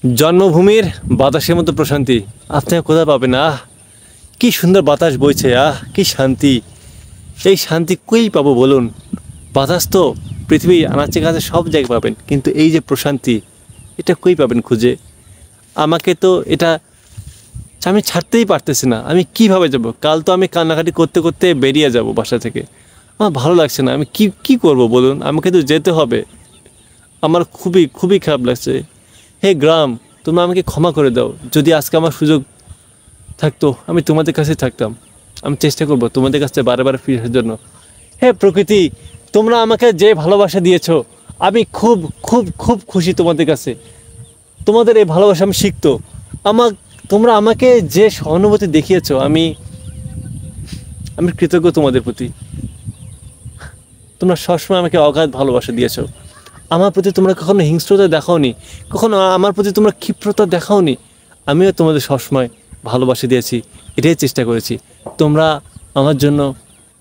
জন্মভূমির বাতাসের মতো প্রশান্তি আপনি কোথায় পাবেন? কি সুন্দর বাতাস বইছে, কি শান্তি। এই শান্তি কই পাবো বলুন? বাতাস তো পৃথিবী আনাচে কাছে সব জায়গায় পাবেন, কিন্তু এই যে প্রশান্তি, এটা কই পাবেন খুঁজে? আমাকে তো এটা আমি ছাড়তেই পারতেছি না। আমি কিভাবে যাব? কাল তো আমি কান্নাকাটি করতে করতে বেরিয়ে যাব বাসা থেকে। আমার ভালো লাগছে না। আমি কি করব বলুন? আমাকে তো যেতে হবে। আমার খুবই খুবই খারাপ লাগছে। হে গ্রাম, তোমরা আমাকে ক্ষমা করে দাও। যদি আজকে আমার সুযোগ থাকতো আমি তোমাদের কাছে থাকতাম। আমি চেষ্টা করব তোমাদের কাছে বারে ফিরে আসার জন্য। হে প্রকৃতি, তোমরা আমাকে যে ভালোবাসা দিয়েছো, আমি খুব খুব খুব খুশি তোমাদের কাছে। তোমাদের এই ভালোবাসা আমি শিখতো। তোমরা আমাকে যে সহানুভূতি দেখিয়েছো, আমি কৃতজ্ঞ তোমাদের প্রতি। তোমরা সবসময় আমাকে অগাধ ভালোবাসা দিয়েছো। আমার প্রতি তোমরা কখনো হিংস্রতা দেখাওনি, কখনো আমার প্রতি তোমরা ক্ষিপ্রতা দেখাওনি। আমিও তোমাদের সবসময় ভালোবাসা দিয়েছি, এটাই চেষ্টা করেছি। তোমরা আমার জন্য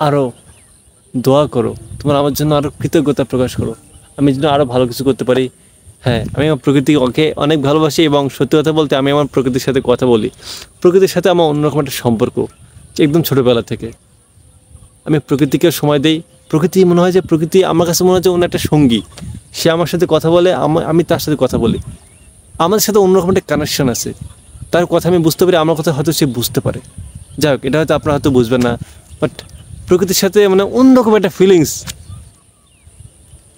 আরও দোয়া করো, তোমরা আমার জন্য আরও কৃতজ্ঞতা প্রকাশ করো, আমি যেন আরও ভালো কিছু করতে পারি। হ্যাঁ, আমি আমার প্রকৃতিকে অনেক ভালোবাসি এবং সত্যি কথা বলতে আমি আমার প্রকৃতির সাথে কথা বলি। প্রকৃতির সাথে আমার অন্যরকম একটা সম্পর্ক, একদম ছোটোবেলা থেকে। আমি প্রকৃতিকে সময় দিই। প্রকৃতি মনে হয় যে প্রকৃতি আমার কাছে মনে হয় যে অন্য একটা সঙ্গী। সে আমার সাথে কথা বলে, আমি তার সাথে কথা বলি। আমাদের সাথে অন্যরকম একটা কানেকশন আছে। তার কথা আমি বুঝতে পারি, আমার কথা হয়তো সে বুঝতে পারে। যাই হোক, এটা হয়তো আপনারা হয়তো বুঝবেন না, বাট প্রকৃতির সাথে মানে অন্যরকম একটা ফিলিংস।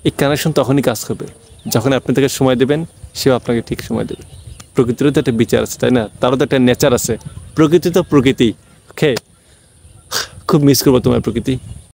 এই কানেকশন তখনই কাজ করবে যখন আপনি তাকে সময় দেবেন, সেও আপনাকে ঠিক সময় দেবে। প্রকৃতিরও তো একটা বিচার আছে, তাই না? তারও তো একটা নেচার আছে। প্রকৃতি তো প্রকৃতি। ওকে, খুব মিস করবো তোমার প্রকৃতি।